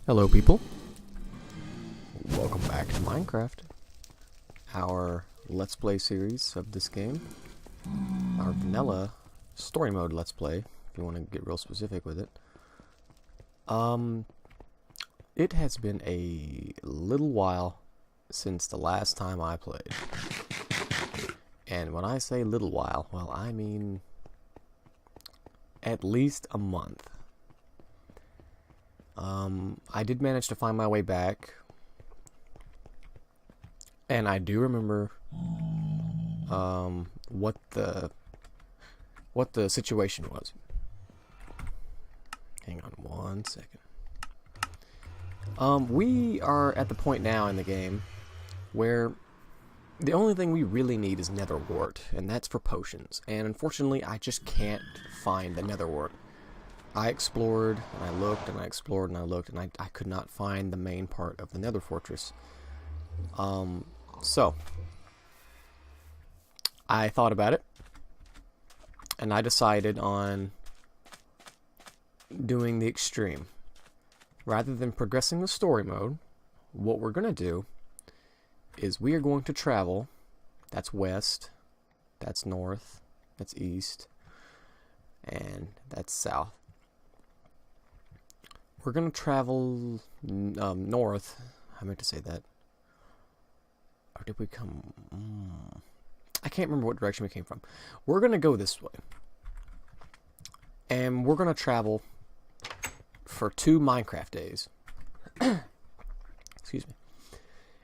Hello people, welcome back to Minecraft, our Let's Play series of this game, our vanilla story mode Let's Play, if you want to get real specific with it. It has been a little while since the last time I played, and when I say little while, well I mean at least a month. I did manage to find my way back, and I do remember what the situation was. Hang on one second. We are at the point now in the game where the only thing we really need is nether wart, and that's for potions. And unfortunately, I just can't find the nether wart. I explored, and I looked, and I explored, and I looked, and I could not find the main part of the nether fortress. So, I thought about it, and I decided on doing the extreme. Rather than progressing the story mode, what we're going to do is we are going to travel. That's west, that's north, that's east, and that's south. We're going to travel north. I meant to say that. Or did we come... I can't remember what direction we came from. We're going to go this way. And we're going to travel for 2 Minecraft days. Excuse me.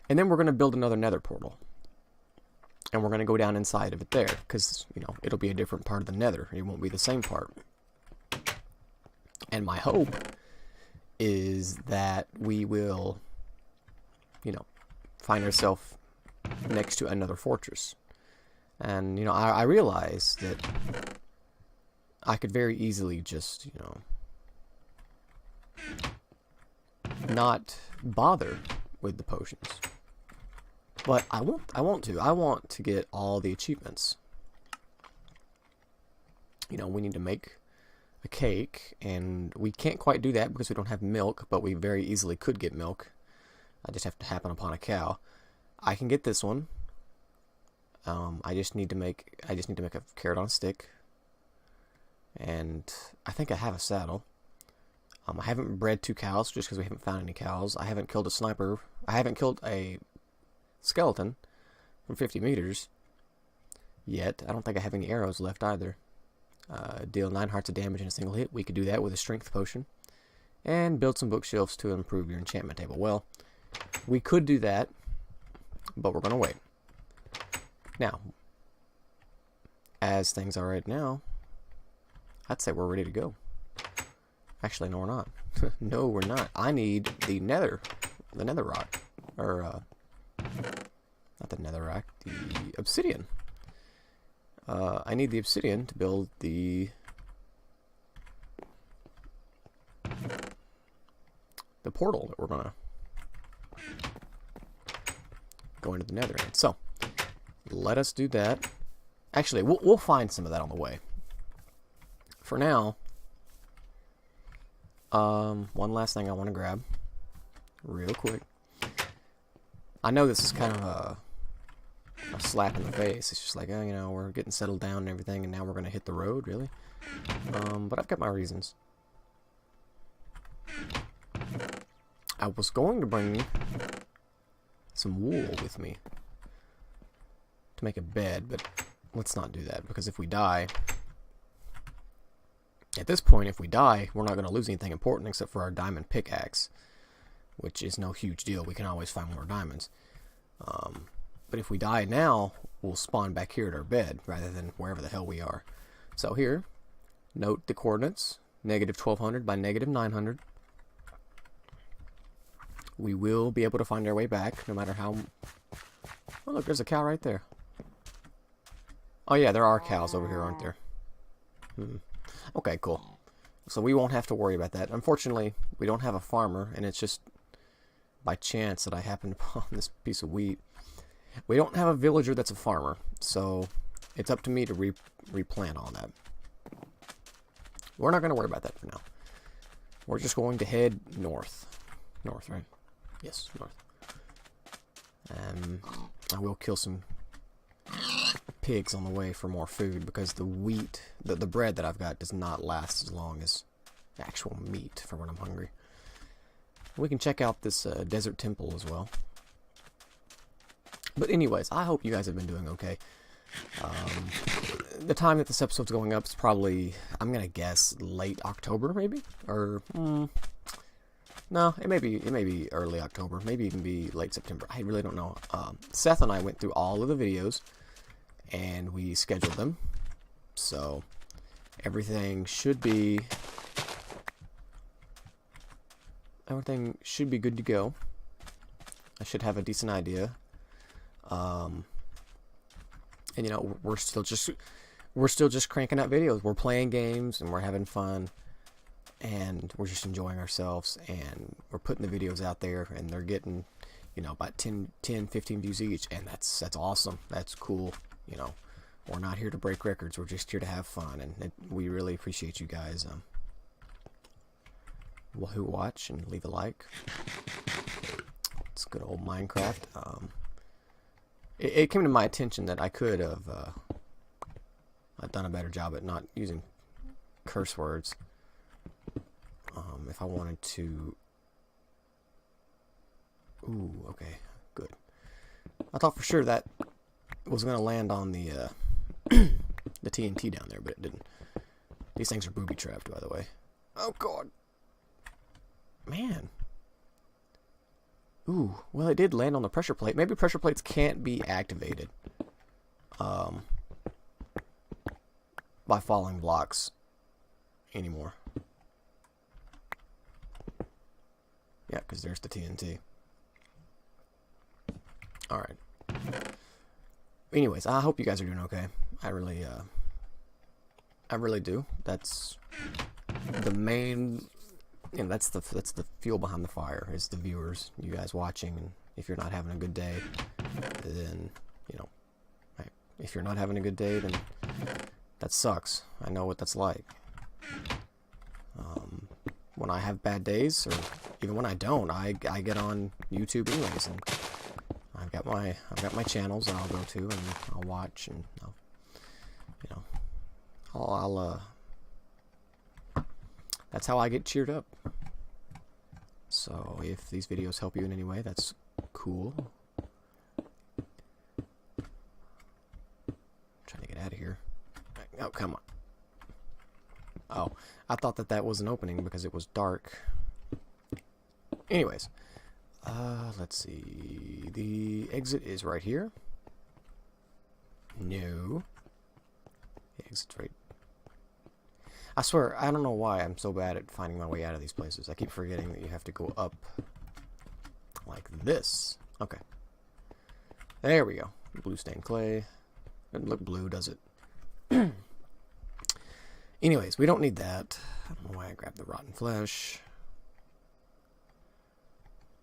And then we're going to build another nether portal. And we're going to go down inside of it there. Because, you know, it'll be a different part of the nether. It won't be the same part. And my hope is that we will, you know, find ourselves next to another fortress. And, you know, I realize that I could very easily just, you know, not bother with the potions. But I want to get all the achievements. You know, we need to make a cake, and we can't quite do that because we don't have milk, but we very easily could get milk. I just have to happen upon a cow. I can get this one. I just need to make a carrot on a stick, and I think I have a saddle. I haven't bred 2 cows just because we haven't found any cows. I haven't killed a sniper. I haven't killed a skeleton from 50 meters yet. I don't think I have any arrows left either. Deal 9 hearts of damage in a single hit. We could do that with a strength potion. And build some bookshelves to improve your enchantment table. Well, we could do that, but we're going to wait. Now, as things are right now, I'd say we're ready to go. Actually, no we're not. No, we're not. I need the nether rock. Or, not the nether rock, the obsidian. I need the obsidian to build the portal that we're gonna go into the nether in. So, let us do that. Actually, we'll find some of that on the way. For now, one last thing I want to grab, real quick. I know this is kind of a slap in the face. It's just like, oh, you know, we're getting settled down and everything, and now we're going to hit the road, really? But I've got my reasons. I was going to bring some wool with me to make a bed, but let's not do that, because if we die... At this point, if we die, we're not going to lose anything important except for our diamond pickaxe, which is no huge deal. We can always find more diamonds. But if we die now, we'll spawn back here at our bed rather than wherever the hell we are. So here, note the coordinates, -1200 by -900. We will be able to find our way back no matter how... Oh, look, there's a cow right there. Oh yeah, there are cows over here, aren't there? Okay, cool. So we won't have to worry about that. Unfortunately, we don't have a farmer, and it's just by chance that I happened upon this piece of wheat. We don't have a villager that's a farmer, so it's up to me to replant all that. We're not going to worry about that for now. We're just going to head north. North, right? Yes, north. I will kill some pigs on the way for more food because the wheat, the bread that I've got does not last as long as actual meat for when I'm hungry. We can check out this desert temple as well. But anyways, I hope you guys have been doing okay. The time that this episode's going up is probably, I'm gonna guess, late October, maybe, or no, it may be early October, maybe even be late September. I really don't know. Seth and I went through all of the videos, and we scheduled them, so everything should be good to go. I should have a decent idea. And you know, we're still just cranking out videos. We're playing games and we're having fun, and we're just enjoying ourselves, and we're putting the videos out there, and they're getting, you know, about 10, 15 views each, and that's awesome. That's cool. You know, we're not here to break records. We're just here to have fun, and we really appreciate you guys who watch and leave a like. It's good old Minecraft. It came to my attention that I could have done a better job at not using curse words. If I wanted to... Ooh, okay, good. I thought for sure that was going to land on the the TNT down there, but it didn't. These things are booby-trapped, by the way. Oh, God. Man. Ooh, well, it did land on the pressure plate. Maybe pressure plates can't be activated by falling blocks anymore. Yeah, because there's the TNT. Alright. Anyways, I hope you guys are doing okay. I really do. That's the main... And that's the fuel behind the fire, is the viewers, you guys watching. And if you're not having a good day, then, you know, if you're not having a good day, then that sucks. I know what that's like. When I have bad days, or even when I don't, I get on YouTube anyways, and I've got my channels that I'll go to, and I'll watch, and I'll that's how I get cheered up. So if these videos help you in any way, that's cool. I'm trying to get out of here. Oh, come on. Oh, I thought that was an opening because it was dark. Anyways, let's see. The exit is right here. No. The exit's right. I swear, I don't know why I'm so bad at finding my way out of these places. I keep forgetting that you have to go up like this. Okay. There we go. Blue stained clay. Doesn't look blue, does it? Anyways, we don't need that. I don't know why I grabbed the rotten flesh.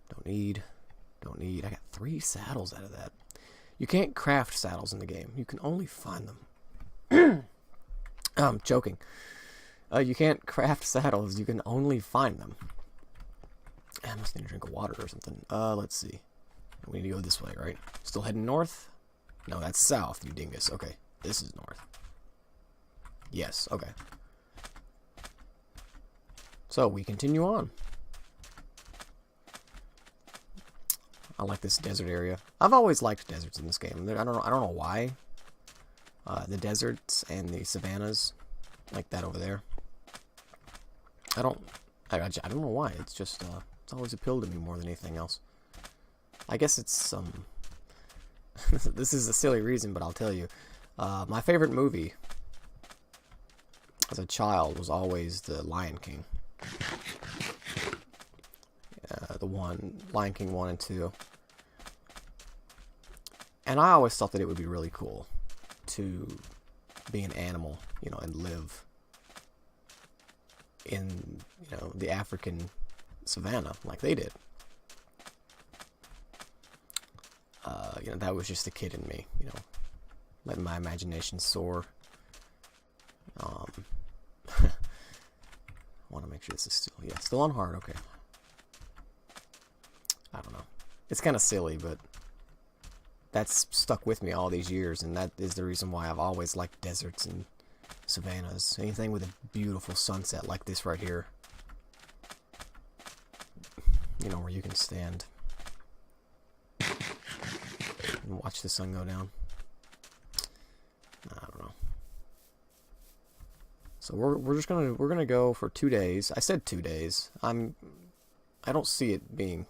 Don't need. I got 3 saddles out of that. You can't craft saddles in the game. You can only find them. I'm joking. You can't craft saddles. You can only find them. I must need a drink of water or something. Let's see. We need to go this way, right? Still heading north? No, that's south, you dingus. Okay, this is north. Yes, okay. So, we continue on. I like this desert area. I've always liked deserts in this game. I don't know why. The deserts and the savannas, like that over there. I don't know why. It's just it's always appealed to me more than anything else. I guess it's this is a silly reason, but I'll tell you. My favorite movie as a child was always The Lion King. Lion King 1 and 2. And I always thought that it would be really cool to be an animal, you know, and live in, you know, the African savannah like they did. You know, that was just the kid in me, you know, letting my imagination soar. I want to make sure this is still on hard, okay. It's kind of silly, but that's stuck with me all these years, and that is the reason why I've always liked deserts and savannas. Anything with a beautiful sunset like this right here. You know, where you can stand and watch the sun go down. I don't know. So we're gonna go for 2 days. I said 2 days. I don't see it being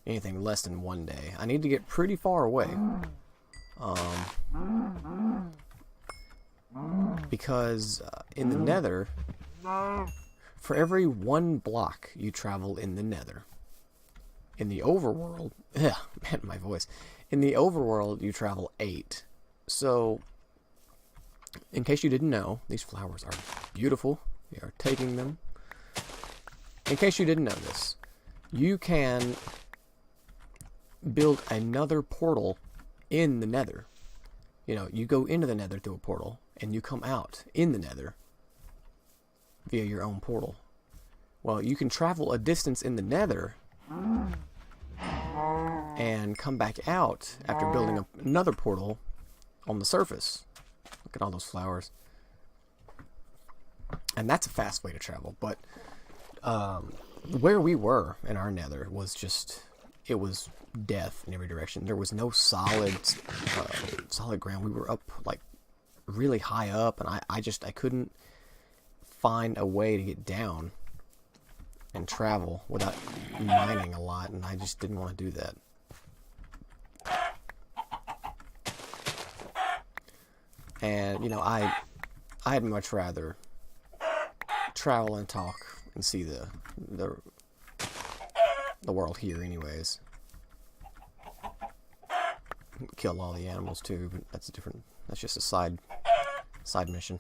anything less than 1 day. I need to get pretty far away. Because in the Nether, for every 1 block you travel in the Nether, in the overworld, man, my voice. In the overworld, you travel 8. So, in case you didn't know, these flowers are beautiful. We are taking them. In case you didn't know this, you can build another portal in the Nether. You know, you go into the Nether through a portal, and you come out in the Nether via your own portal. Well, you can travel a distance in the Nether and come back out after building another portal on the surface. Look at all those flowers. And that's a fast way to travel, but where we were in our Nether was just, it was death in every direction. There was no solid ground. We were up like really high up, and I couldn't find a way to get down and travel without mining a lot, and I just didn't want to do that. And you know, I'd much rather travel and talk and see the world here anyways. Kill all the animals too, but that's just a side mission.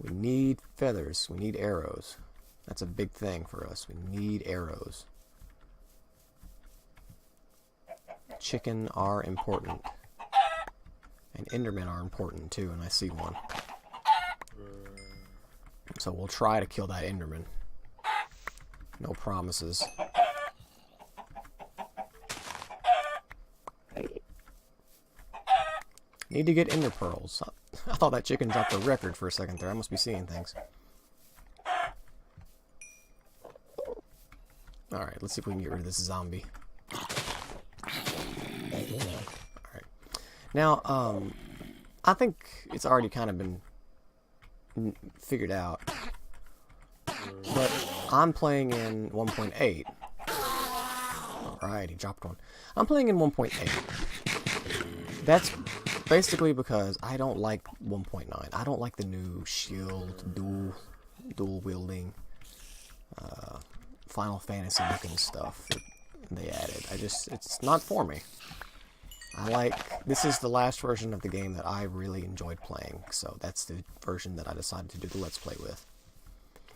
We need feathers, we need arrows. That's a big thing for us. We need arrows. Chicken are important. And Endermen are important too, and I see one. So we'll try to kill that Enderman. No promises. Need to get ender pearls. I thought that chicken dropped a record for a second there. I must be seeing things. Alright, let's see if we can get rid of this zombie. Alright. Now, I think it's already kind of been figured out. But I'm playing in 1.8. Alright, he dropped one. I'm playing in 1.8. That's basically because I don't like 1.9. I don't like the new shield, dual wielding, Final Fantasy looking stuff that they added. It's not for me. This is the last version of the game that I really enjoyed playing, so that's the version that I decided to do the Let's Play with.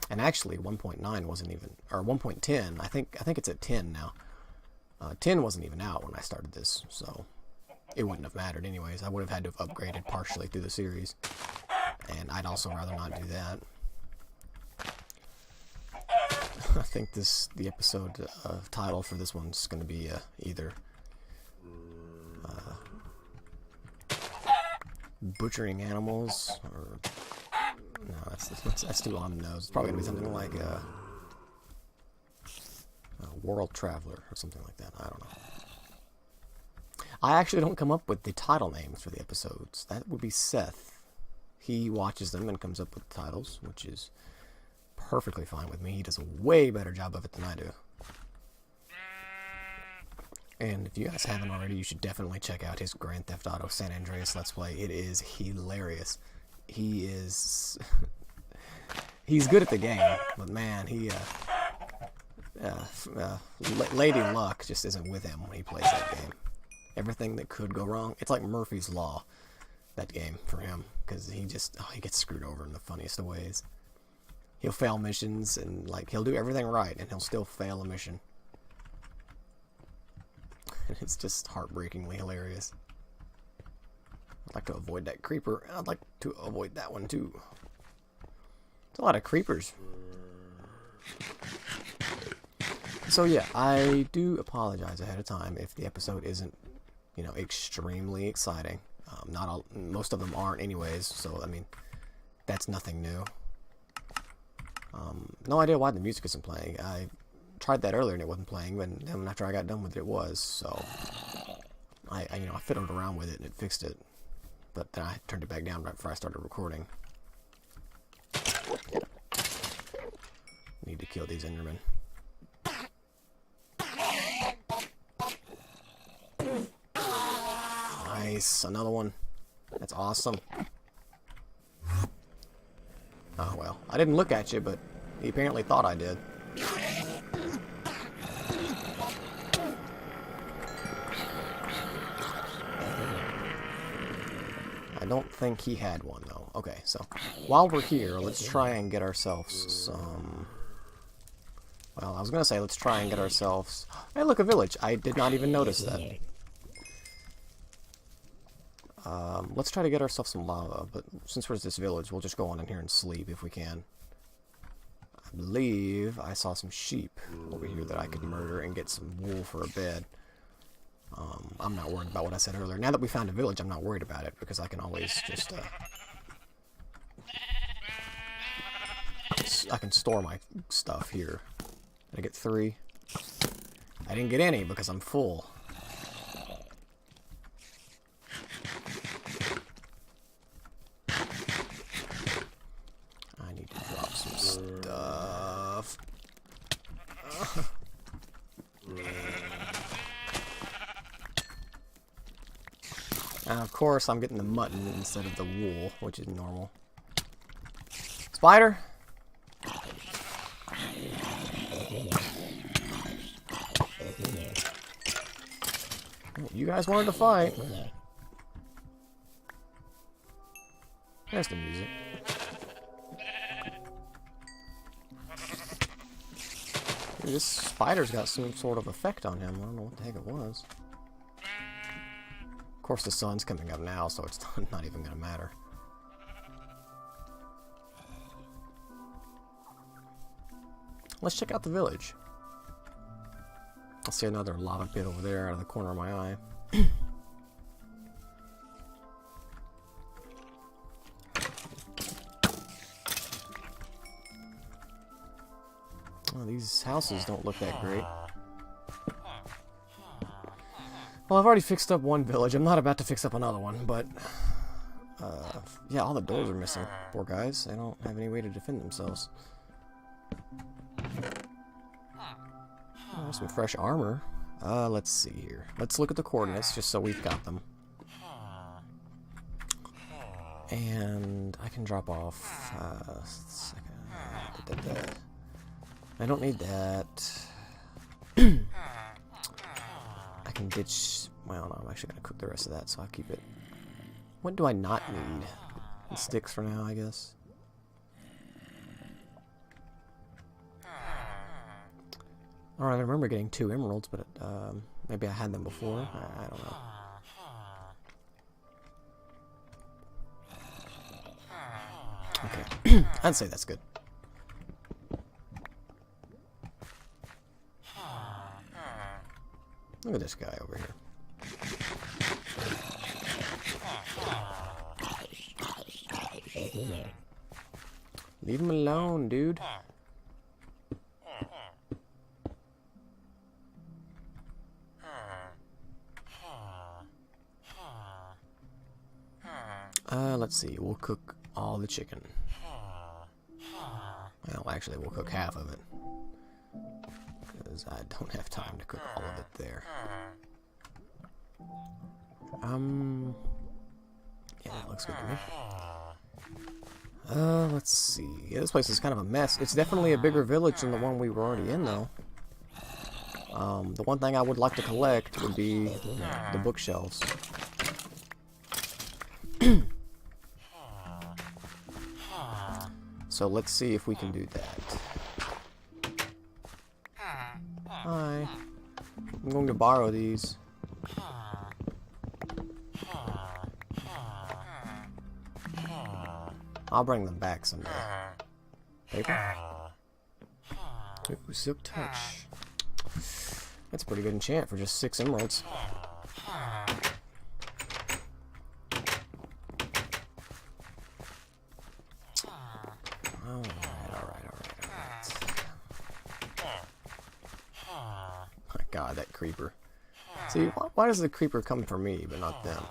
And actually, 1.9 wasn't even, or 1.10, I think it's at 10 now. 10 wasn't even out when I started this, so it wouldn't have mattered anyways. I would have had to have upgraded partially through the series, and I'd also rather not do that. I think the episode title for this one's going to be either butchering animals, or no, that's too on the nose. It's probably going to be something like a World Traveler or something like that. I don't know. I actually don't come up with the title names for the episodes. That would be Seth. He watches them and comes up with the titles, which is perfectly fine with me. He does a way better job of it than I do. And if you guys haven't already, you should definitely check out his Grand Theft Auto San Andreas Let's Play. It is hilarious. He's good at the game, but man, Lady Luck just isn't with him when he plays that game. Everything that could go wrong, it's like Murphy's Law, that game, for him, because he gets screwed over in the funniest of ways. He'll fail missions, and he'll do everything right, and he'll still fail a mission. And it's just heartbreakingly hilarious. I'd like to avoid that creeper, and I'd like to avoid that one too. There's a lot of creepers. So yeah, I do apologize ahead of time if the episode isn't, you know, extremely exciting. Not all, most of them aren't anyways, so I mean, that's nothing new. No idea why the music isn't playing. I tried that earlier and it wasn't playing, but then after I got done with it, it was. So I fiddled around with it and it fixed it, but then I turned it back down right before I started recording. Need to kill these Endermen. Nice, another one. That's awesome. Oh well, I didn't look at you, but he apparently thought I did. I don't think he had one though. Okay, so while we're here, let's try and get ourselves some... Well, I was gonna say let's try and get ourselves... Hey, look, a village. I did not even notice that. Let's try to get ourselves some lava, but since we're at this village, we'll just go on in here and sleep if we can. I believe I saw some sheep over here that I could murder and get some wool for a bed. I'm not worried about what I said earlier. Now that we found a village, I'm not worried about it, because I can always just, I can store my stuff here. Did I get 3? I didn't get any because I'm full. I need to drop some stuff. And of course, I'm getting the mutton instead of the wool, which is normal. Spider! You guys wanted to fight. There's the music. Dude, this spider's got some sort of effect on him. I don't know what the heck it was. Of course, the sun's coming up now, so it's not even going to matter. Let's check out the village. I see another lava pit over there out of the corner of my eye. Oh, these houses don't look that great. Well, I've already fixed up one village. I'm not about to fix up another one, but... yeah, all the doors are missing. Poor guys. They don't have any way to defend themselves. Oh, some fresh armor. Let's see here. Let's look at the coordinates, just so we've got them. And I can drop off... I don't need that. I can ditch... Well, no, I'm actually going to cook the rest of that, so I'll keep it. What do I not need? Sticks for now, I guess. Alright, I remember getting 2 emeralds, but maybe I had them before. I don't know. Okay, I'd say that's good. Look at this guy over here. Leave him alone, dude. Let's see. We'll cook all the chicken. Well, actually, we'll cook half of it. Because I don't have time to cook all of it there. Yeah, that looks good to me. Let's see. Yeah, this place is kind of a mess. It's definitely a bigger village than the one we were already in, though. The one thing I would like to collect would be the bookshelves. So let's see if we can do that. Hi. I'm going to borrow these. I'll bring them back someday. Paper? Ooh, silk touch. That's a pretty good enchant for just 6 emeralds. My God, that creeper. See, why does the creeper come for me, but not them?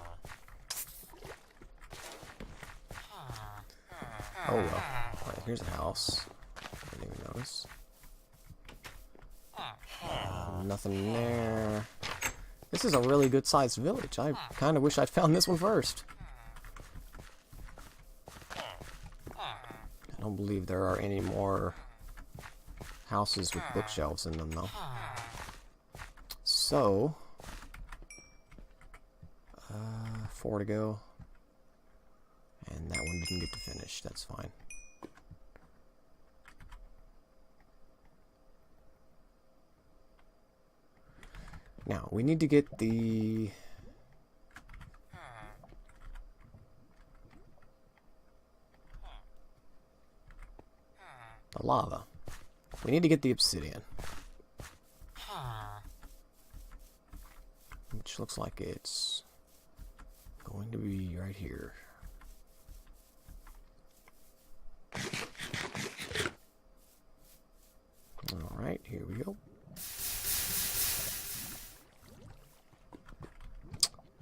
Oh well. Alright, here's a house. I didn't even notice. Nothing there. This is a really good sized village. I kind of wish I'd found this one first. I don't believe there are any more houses with bookshelves in them though. So, 4 to go. And that one didn't get to finish. That's fine. Now, we need to get the lava. We need to get the obsidian. Which looks like it's going to be right here. Alright, here we go.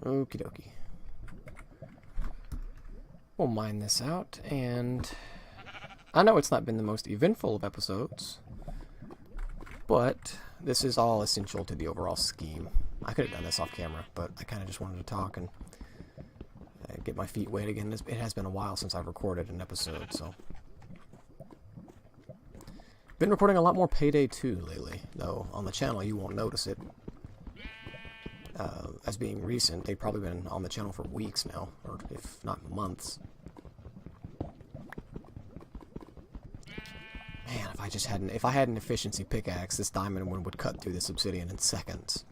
Okie dokie. We'll mine this out, and I know it's not been the most eventful of episodes, but this is all essential to the overall scheme. I could have done this off camera, but I kind of just wanted to talk and get my feet wet again. It has been a while since I've recorded an episode, so. Been recording a lot more Payday 2 lately, though on the channel you won't notice it. As being recent, they've probably been on the channel for weeks now, or if not months. Man, if I had an efficiency pickaxe, this diamond one would cut through this obsidian in seconds.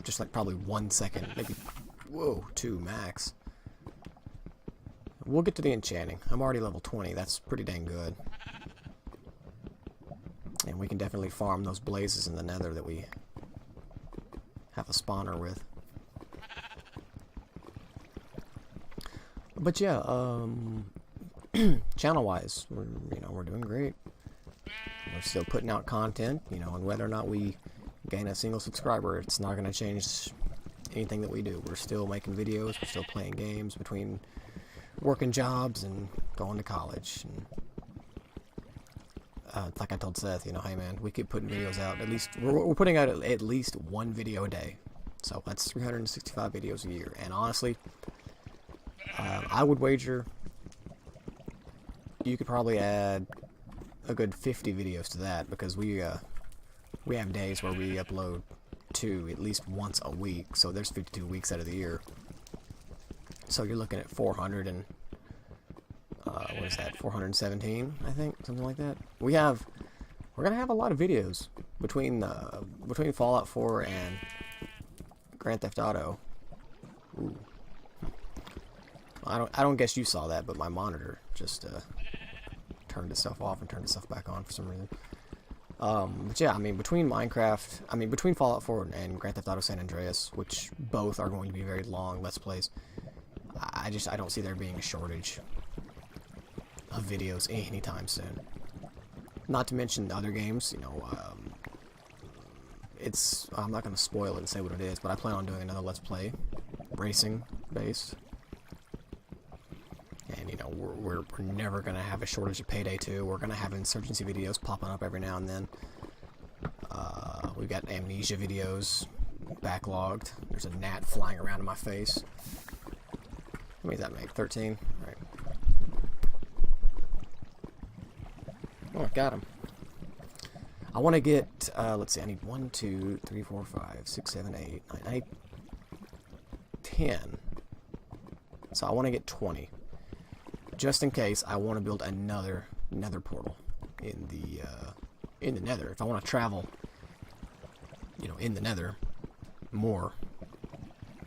Just like probably 1 second, maybe, whoa, 2 max. We'll get to the enchanting. I'm already level 20, that's pretty dang good. And we can definitely farm those blazes in the nether that we have a spawner with. But yeah, channel-wise, we're doing great. We're still putting out content, and whether or not we gain a single subscriber, it's not going to change anything that we do. We're still making videos, we're still playing games between working jobs and going to college. And, like I told Seth, hey man, we keep putting videos out. At least we're putting out at least 1 video a day. So that's 365 videos a year. And honestly, I would wager you could probably add a good 50 videos to that, because we have days where we upload 2 at least once a week. So there's 52 weeks out of the year. So you're looking at 400 and what is that? 417, I think, something like that. We're gonna have a lot of videos between Fallout 4 and Grand Theft Auto. Ooh. I don't guess you saw that, but my monitor just turned itself off and turned itself back on for some reason. But yeah, between Fallout 4 and Grand Theft Auto San Andreas, which both are going to be very long Let's Plays, I don't see there being a shortage of videos anytime soon. Not to mention the other games, I'm not going to spoil it and say what it is, but I plan on doing another Let's Play, racing based. And, we're never going to have a shortage of Payday 2. We're going to have Insurgency videos popping up every now and then. We've got Amnesia videos backlogged. There's a gnat flying around in my face. How many does that make? 13? Right. Oh, I got him. I want to get, let's see, I need 1, 2, 3, 4, 5, 6, 7, 8, 9, 8, 10. So I want to get 20. Just in case I want to build another nether portal in the nether. If I want to travel, in the nether more,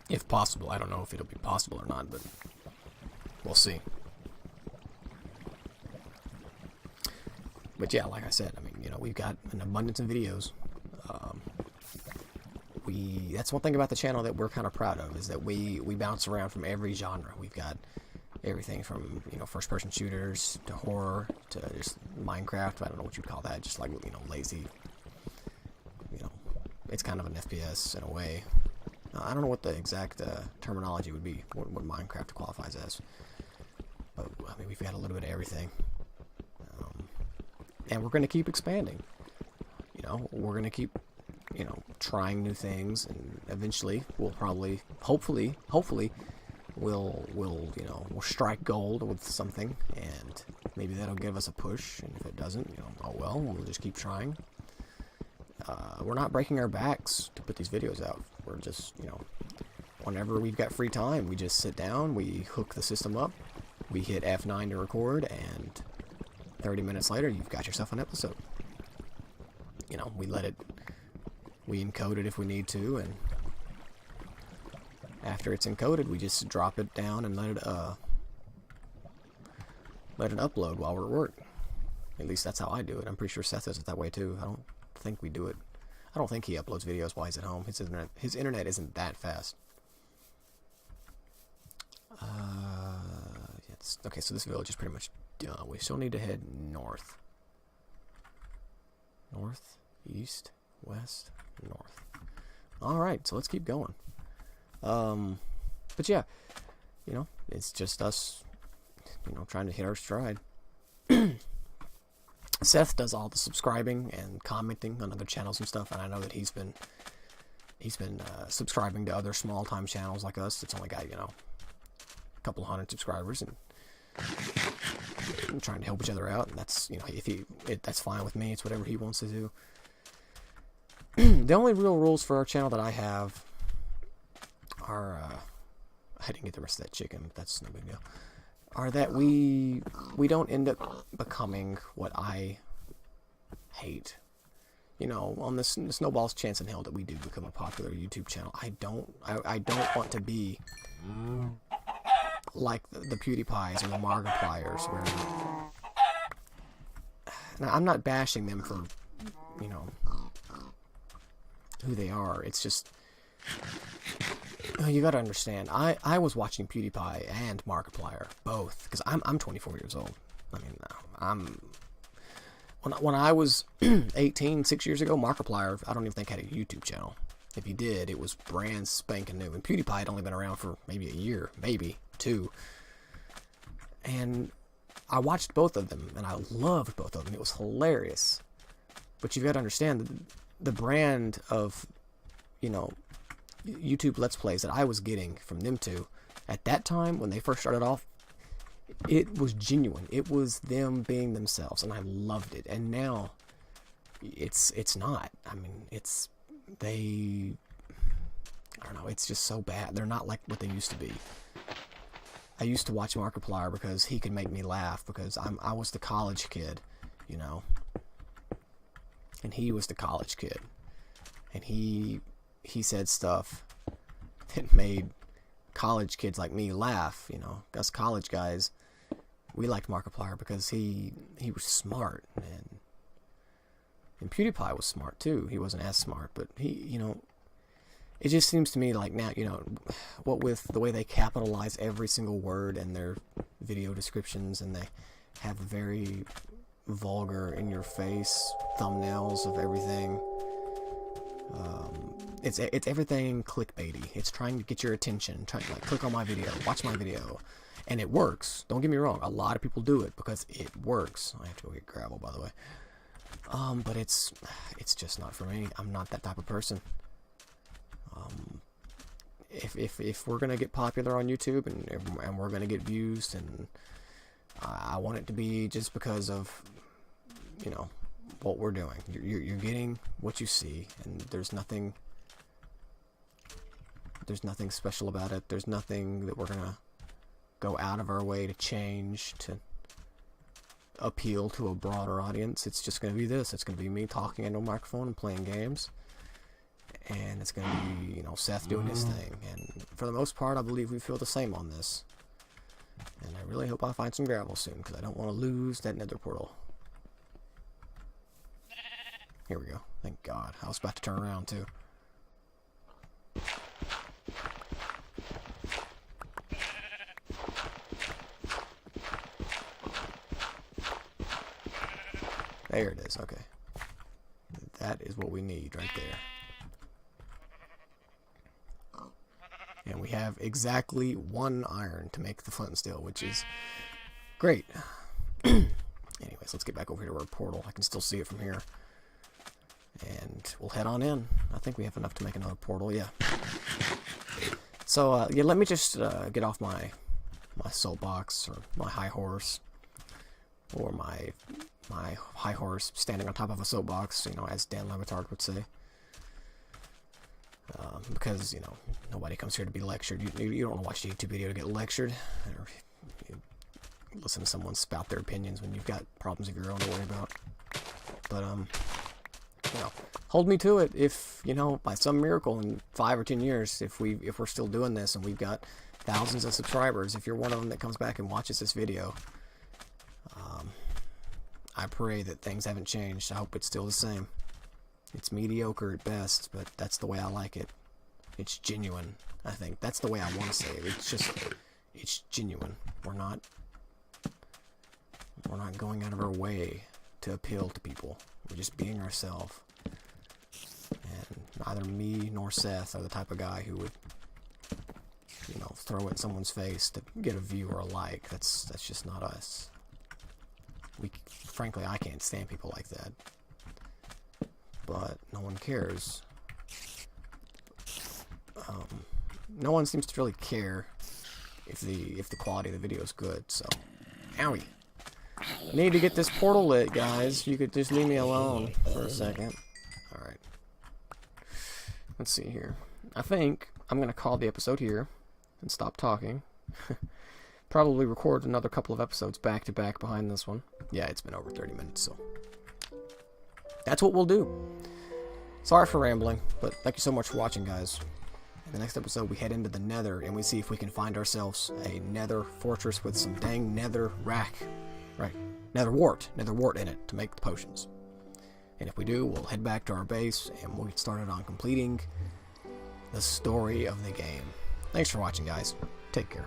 if possible. I don't know if it'll be possible or not, but we'll see. But yeah, like I said, we've got an abundance of videos. That's one thing about the channel that we're kind of proud of, is that we bounce around from every genre. We've got everything from, you know, first-person shooters to horror to just Minecraft. I don't know what you'd call that, just like, you know, lazy. You know, it's kind of an FPS in a way. I don't know what the exact terminology would be, what Minecraft qualifies as. But, I mean, we've got a little bit of everything. And we're going to keep expanding. You know, we're going to keep, you know, trying new things, and eventually we'll probably, hopefully, we'll you know, we'll strike gold with something, and maybe that'll give us a push, and if it doesn't, you know, oh well, we'll just keep trying. We're not breaking our backs to put these videos out. We're just, you know, whenever we've got free time, we just sit down, we hook the system up, we hit F9 to record, and 30 minutes later, you've got yourself an episode. You know, we encode it if we need to, and after it's encoded, we just drop it down and let it upload while we're at work. At least that's how I do it. I'm pretty sure Seth does it that way too. I don't think we do it. I don't think he uploads videos while he's at home. His internet isn't that fast. Yes. Okay, so this village is pretty much done. We still need to head north. North, east, west, north. Alright, so let's keep going. But yeah, you know, it's just us, you know, trying to hit our stride. Seth does all the subscribing and commenting on other channels and stuff, and I know that he's been subscribing to other small-time channels like us. It's only got, you know, a couple hundred subscribers, and trying to help each other out, and that's, you know, that's fine with me. It's whatever he wants to do. The only real rules for our channel that I have are, I didn't get the rest of that chicken, but that's no big deal, are that we don't end up becoming what I hate. You know, on this snowball's chance in hell that we do become a popular YouTube channel, I don't want to be like the PewDiePies or the Markipliers, where, now, I'm not bashing them for, you know, who they are. It's just, you gotta understand, I was watching PewDiePie and Markiplier both, because I'm 24 years old. I mean, when I was 18, 6 years ago, Markiplier, I don't even think had a YouTube channel. If he did, it was brand spanking new. And PewDiePie had only been around for maybe a year, maybe two. And I watched both of them, and I loved both of them. It was hilarious. But you've got to understand, the brand of, you know, YouTube Let's Plays that I was getting from them two, at that time, when they first started off, it was genuine. It was them being themselves, and I loved it. And now, it's not. I mean, I don't know, it's just so bad. They're not like what they used to be. I used to watch Markiplier because he could make me laugh, because I was the college kid, you know, and he was the college kid, and he said stuff that made college kids like me laugh. You know, us college guys, we liked Markiplier because he was smart, and PewDiePie was smart too. He wasn't as smart, but he, you know, it just seems to me like now, you know, what with the way they capitalize every single word in their video descriptions, and they have very vulgar, in-your-face thumbnails of everything. It's everything clickbaity. It's trying to get your attention, trying to, like, click on my video, watch my video, and it works. Don't get me wrong. A lot of people do it because it works. I have to go get gravel, by the way. But it's just not for me. I'm not that type of person. If we're gonna get popular on YouTube and we're gonna get views, and I want it to be just because of, you know, what we're doing. You're getting what you see, and there's nothing special about it. There's nothing that we're gonna go out of our way to change to appeal to a broader audience. It's just gonna be this. It's gonna be me talking into a microphone and playing games, and it's gonna be, you know, Seth doing his thing. And for the most part, I believe we feel the same on this. And I really hope I find some gravel soon, because I don't want to lose that nether portal. Here we go. Thank God. I was about to turn around too. There it is. Okay. That is what we need right there. And we have exactly 1 iron to make the flint and steel, which is great. Anyways, let's get back over here to our portal. I can still see it from here. And we'll head on in. I think we have enough to make another portal, yeah. So, yeah, let me just get off my soapbox, or my high horse, or my high horse standing on top of a soapbox, you know, as Dan Le Batard would say. Because, you know, nobody comes here to be lectured. You don't want to watch a YouTube video to get lectured, or you listen to someone spout their opinions when you've got problems of your own to worry about. But, you know, hold me to it. If, you know, by some miracle in 5 or 10 years, if we're still doing this and we've got thousands of subscribers, if you're one of them that comes back and watches this video, I pray that things haven't changed. I hope it's still the same. It's mediocre at best, but that's the way I like it. It's genuine, I think. That's the way I want to say it. It's genuine. We're not going out of our way to appeal to people. We're just being ourselves. And neither me nor Seth are the type of guy who would, you know, throw it in someone's face to get a view or a like. That's just not us. Frankly, I can't stand people like that. But no one cares. No one seems to really care if the quality of the video is good. So, owie. Need to get this portal lit, guys. You could just leave me alone for a second. All right. Let's see here. I think I'm gonna call the episode here and stop talking. Probably record another couple of episodes back to back behind this one. Yeah, it's been over 30 minutes, so that's what we'll do. Sorry for rambling, but thank you so much for watching, guys. In the next episode, we head into the Nether, and we see if we can find ourselves a Nether fortress with some dang Nether rack. Right, Nether wart in it to make the potions. And if we do, we'll head back to our base, and we'll get started on completing the story of the game. Thanks for watching, guys. Take care.